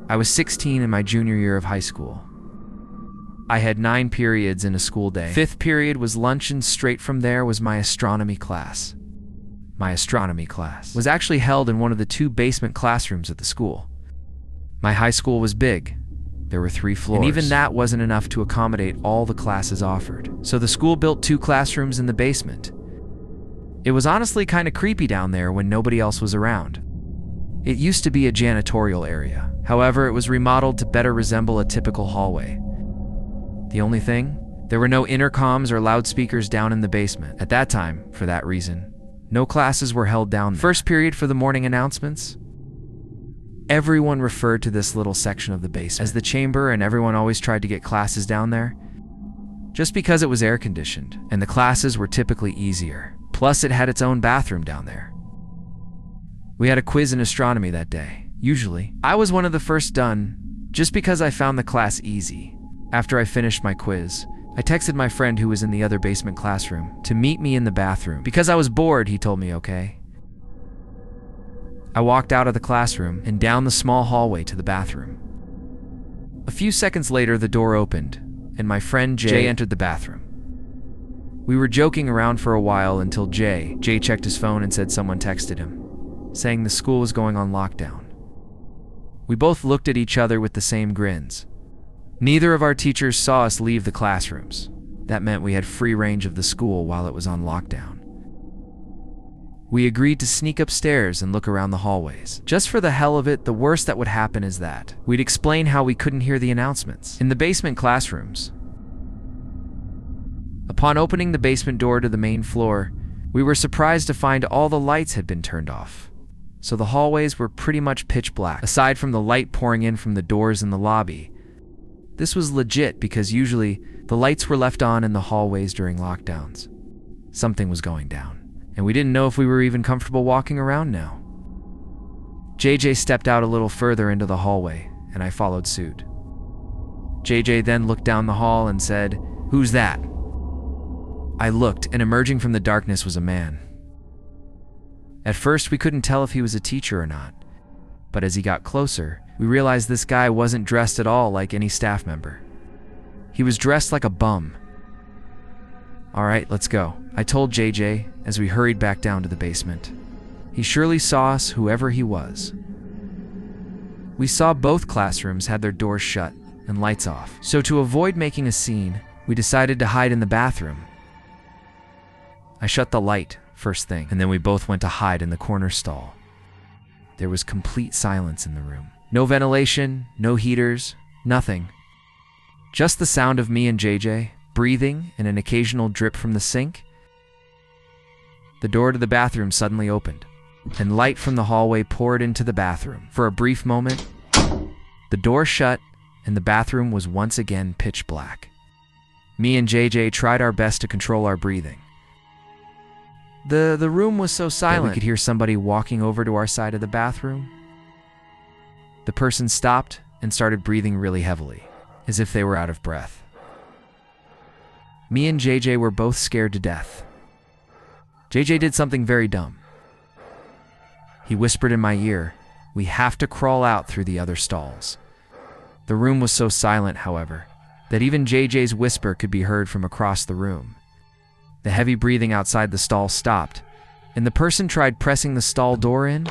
I was 16 in my junior year of high school. I had 9 periods in a school day. 5th period was lunch, and straight from there was my astronomy class. My astronomy class was actually held in one of the 2 basement classrooms at the school. My high school was big. There were 3 floors. And even that wasn't enough to accommodate all the classes offered. So the school built 2 classrooms in the basement. It was honestly kind of creepy down there when nobody else was around. It used to be a janitorial area. However, it was remodeled to better resemble a typical hallway. The only thing? There were no intercoms or loudspeakers down in the basement. At that time, for that reason, no classes were held down there. First period for the morning announcements. Everyone referred to this little section of the basement as the chamber, and everyone always tried to get classes down there, just because it was air-conditioned, and the classes were typically easier. Plus, it had its own bathroom down there. We had a quiz in astronomy that day. Usually, I was one of the first done, just because I found the class easy. After I finished my quiz, I texted my friend who was in the other basement classroom to meet me in the bathroom. Because I was bored, he told me okay. I walked out of the classroom and down the small hallway to the bathroom. A few seconds later, the door opened, and my friend Jay entered the bathroom. We were joking around for a while until Jay checked his phone and said someone texted him, saying the school was going on lockdown. We both looked at each other with the same grins. Neither of our teachers saw us leave the classrooms. That meant we had free range of the school while it was on lockdown. We agreed to sneak upstairs and look around the hallways. Just for the hell of it, the worst that would happen is that we'd explain how we couldn't hear the announcements in the basement classrooms. Upon opening the basement door to the main floor, we were surprised to find all the lights had been turned off. So the hallways were pretty much pitch black, aside from the light pouring in from the doors in the lobby. This was legit because usually the lights were left on in the hallways during lockdowns. Something was going down, and we didn't know if we were even comfortable walking around now. JJ stepped out a little further into the hallway, and I followed suit. JJ then looked down the hall and said, "Who's that?" I looked, and emerging from the darkness was a man. At first, we couldn't tell if he was a teacher or not, but as he got closer, we realized this guy wasn't dressed at all like any staff member. He was dressed like a bum. "All right, let's go," I told JJ as we hurried back down to the basement. He surely saw us, whoever he was. We saw both classrooms had their doors shut and lights off, so to avoid making a scene, we decided to hide in the bathroom. I shut the light first thing, and then we both went to hide in the corner stall. There was complete silence in the room. No ventilation, no heaters, nothing. Just the sound of me and JJ, breathing, and an occasional drip from the sink. The door to the bathroom suddenly opened, and light from the hallway poured into the bathroom. For a brief moment, the door shut, and the bathroom was once again pitch black. Me and JJ tried our best to control our breathing. The room was so silent that we could hear somebody walking over to our side of the bathroom. The person stopped and started breathing really heavily, as if they were out of breath. Me and JJ were both scared to death. JJ did something very dumb. He whispered in my ear, "We have to crawl out through the other stalls." The room was so silent, however, that even JJ's whisper could be heard from across the room. The heavy breathing outside the stall stopped, and the person tried pressing the stall door in.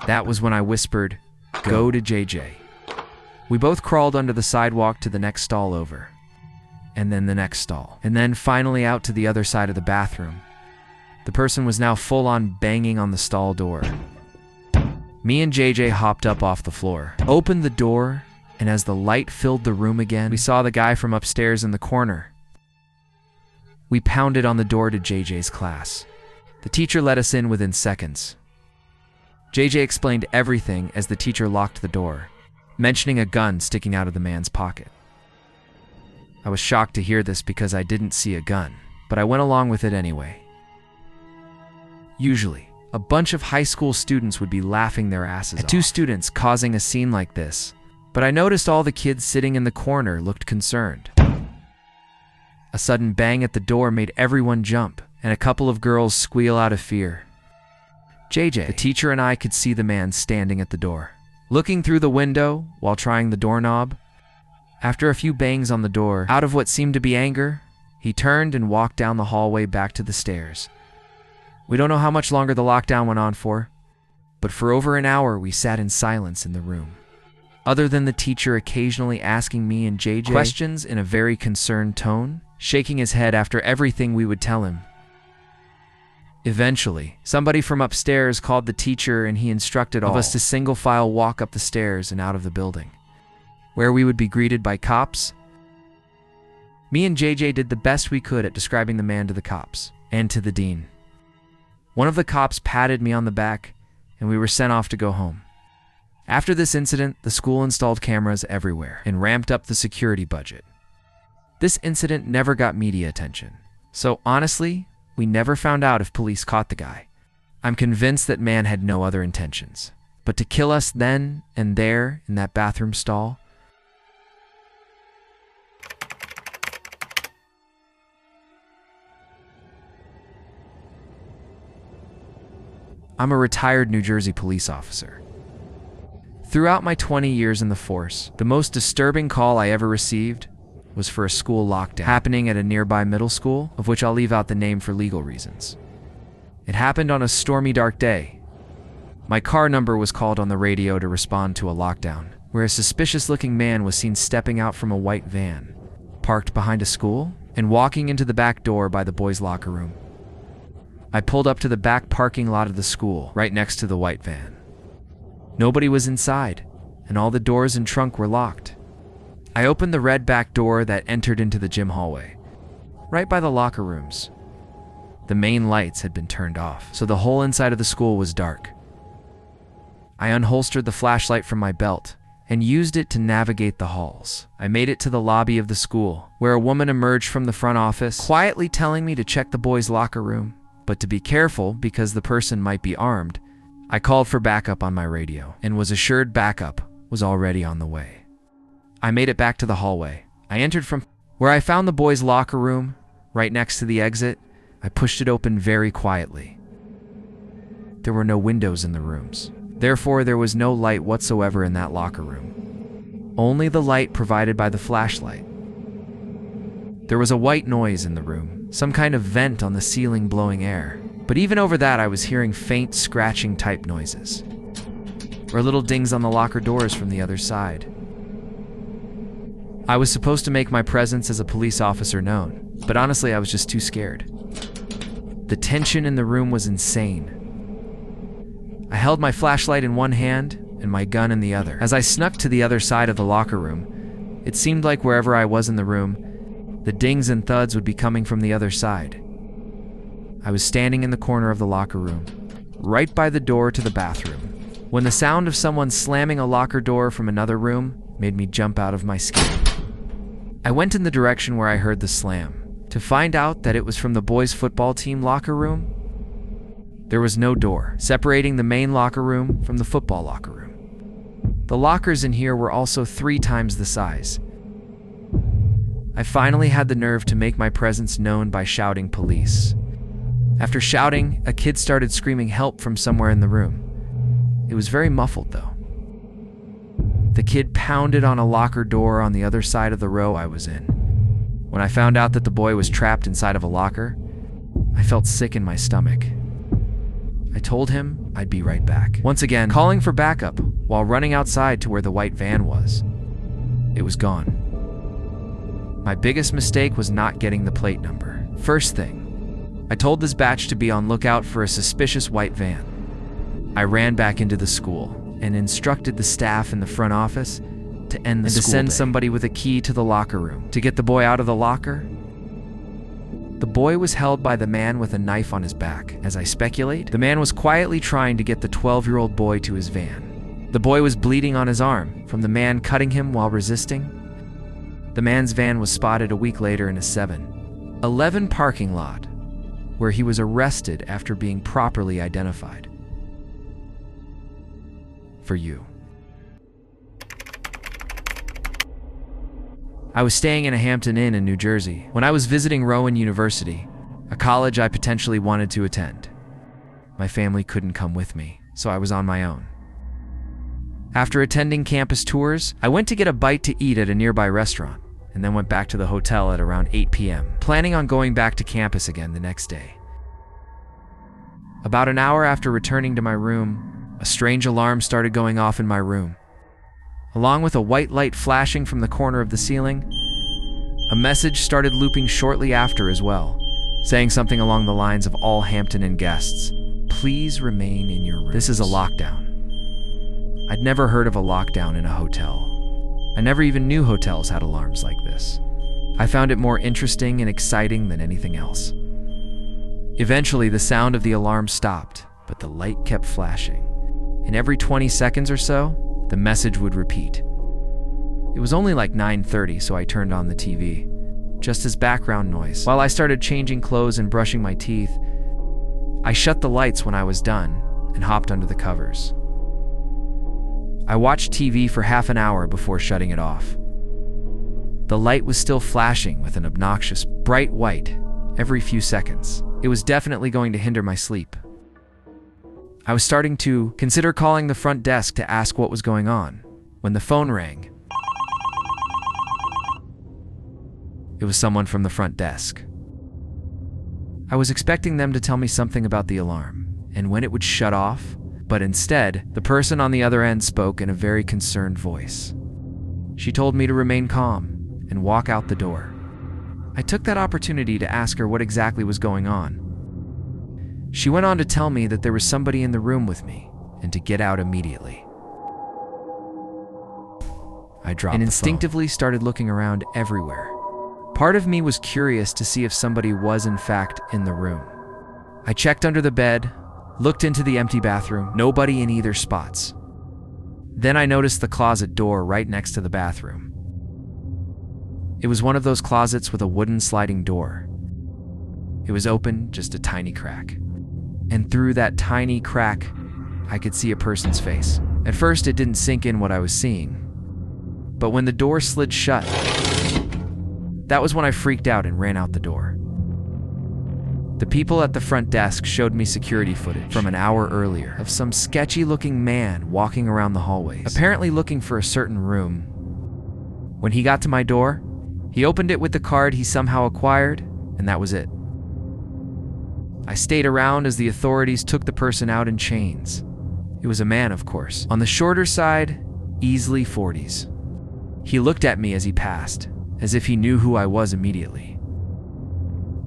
That was when I whispered, "Go to JJ." We both crawled under the sidewalk to the next stall over, and then the next stall, and then finally out to the other side of the bathroom. The person was now full on banging on the stall door. Me and JJ hopped up off the floor, opened the door, and as the light filled the room again, we saw the guy from upstairs in the corner. We pounded on the door to JJ's class. The teacher let us in within seconds. JJ explained everything as the teacher locked the door, mentioning a gun sticking out of the man's pocket. I was shocked to hear this because I didn't see a gun, but I went along with it anyway. Usually, a bunch of high school students would be laughing their asses off at 2 students causing a scene like this, but I noticed all the kids sitting in the corner looked concerned. A sudden bang at the door made everyone jump, and a couple of girls squeal out of fear. JJ, the teacher, and I could see the man standing at the door, looking through the window while trying the doorknob. After a few bangs on the door, out of what seemed to be anger, he turned and walked down the hallway back to the stairs. We don't know how much longer the lockdown went on for, but for over an hour we sat in silence in the room, other than the teacher occasionally asking me and JJ questions in a very concerned tone, shaking his head after everything we would tell him. Eventually, somebody from upstairs called the teacher and he instructed all of us to single file walk up the stairs and out of the building, where we would be greeted by cops. Me and JJ did the best we could at describing the man to the cops and to the dean. One of the cops patted me on the back and we were sent off to go home. After this incident, the school installed cameras everywhere and ramped up the security budget. This incident never got media attention, so honestly, we never found out if police caught the guy. I'm convinced that man had no other intentions, but to kill us then and there in that bathroom stall. I'm a retired New Jersey police officer. Throughout my 20 years in the force, the most disturbing call I ever received was for a school lockdown happening at a nearby middle school, of which I'll leave out the name for legal reasons. It happened on a stormy, dark day. My car number was called on the radio to respond to a lockdown, where a suspicious-looking man was seen stepping out from a white van, parked behind a school, and walking into the back door by the boys' locker room. I pulled up to the back parking lot of the school, right next to the white van. Nobody was inside, and all the doors and trunk were locked. I opened the red back door that entered into the gym hallway, right by the locker rooms. The main lights had been turned off, so the whole inside of the school was dark. I unholstered the flashlight from my belt and used it to navigate the halls. I made it to the lobby of the school, where a woman emerged from the front office, quietly telling me to check the boys' locker room, but to be careful because the person might be armed. I called for backup on my radio and was assured backup was already on the way. I made it back to the hallway. I entered from where I found the boys' locker room, right next to the exit. I pushed it open very quietly. There were no windows in the rooms. Therefore, there was no light whatsoever in that locker room. Only the light provided by the flashlight. There was a white noise in the room, some kind of vent on the ceiling blowing air. But even over that, I was hearing faint scratching type noises, or little dings on the locker doors from the other side. I was supposed to make my presence as a police officer known, but honestly, I was just too scared. The tension in the room was insane. I held my flashlight in one hand and my gun in the other. As I snuck to the other side of the locker room, it seemed like wherever I was in the room, the dings and thuds would be coming from the other side. I was standing in the corner of the locker room, right by the door to the bathroom, when the sound of someone slamming a locker door from another room made me jump out of my skin. I went in the direction where I heard the slam, to find out that it was from the boys' football team locker room. There was no door separating the main locker room from the football locker room. The lockers in here were also 3 times the size. I finally had the nerve to make my presence known by shouting police. After shouting, a kid started screaming help from somewhere in the room. It was very muffled though. The kid pounded on a locker door on the other side of the row I was in. When I found out that the boy was trapped inside of a locker, I felt sick in my stomach. I told him I'd be right back, once again calling for backup while running outside to where the white van was. It was gone. My biggest mistake was not getting the plate number. First thing, I told this batch to be on lookout for a suspicious white van. I ran back into the school and instructed the staff in the front office to end the school day, to send somebody with a key to the locker room to get the boy out of the locker. The boy was held by the man with a knife on his back. As I speculate, the man was quietly trying to get the 12-year-old boy to his van. The boy was bleeding on his arm from the man cutting him while resisting. The man's van was spotted a week later in a 7-Eleven parking lot, where he was arrested after being properly identified. For you. I was staying in a Hampton Inn in New Jersey when I was visiting Rowan University, a college I potentially wanted to attend. My family couldn't come with me, so I was on my own. After attending campus tours, I went to get a bite to eat at a nearby restaurant, and then went back to the hotel at around 8 p.m., planning on going back to campus again the next day. About an hour after returning to my room, a strange alarm started going off in my room. Along with a white light flashing from the corner of the ceiling, a message started looping shortly after as well, saying something along the lines of all Hampton Inn guests, please remain in your rooms. This is a lockdown. I'd never heard of a lockdown in a hotel. I never even knew hotels had alarms like this. I found it more interesting and exciting than anything else. Eventually, the sound of the alarm stopped, but the light kept flashing. And every 20 seconds or so, the message would repeat. It was only like 9:30, so I turned on the TV, just as background noise. While I started changing clothes and brushing my teeth, I shut the lights when I was done and hopped under the covers. I watched TV for half an hour before shutting it off. The light was still flashing with an obnoxious, bright white every few seconds. It was definitely going to hinder my sleep. I was starting to consider calling the front desk to ask what was going on when the phone rang. It was someone from the front desk. I was expecting them to tell me something about the alarm and when it would shut off, but instead, the person on the other end spoke in a very concerned voice. She told me to remain calm and walk out the door. I took that opportunity to ask her what exactly was going on. She went on to tell me that there was somebody in the room with me and to get out immediately. I dropped and instinctively started looking around everywhere. Part of me was curious to see if somebody was in fact in the room. I checked under the bed, looked into the empty bathroom, nobody in either spots. Then I noticed the closet door right next to the bathroom. It was one of those closets with a wooden sliding door. It was open, just a tiny crack. And through that tiny crack, I could see a person's face. At first, it didn't sink in what I was seeing. But when the door slid shut, that was when I freaked out and ran out the door. The people at the front desk showed me security footage from an hour earlier of some sketchy-looking man walking around the hallways, apparently looking for a certain room. When he got to my door, he opened it with the card he somehow acquired, and that was it. I stayed around as the authorities took the person out in chains. It was a man, of course. On the shorter side, easily 40s. He looked at me as he passed, as if he knew who I was immediately.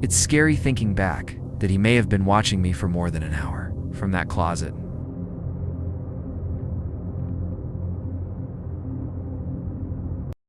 It's scary thinking back that he may have been watching me for more than an hour from that closet.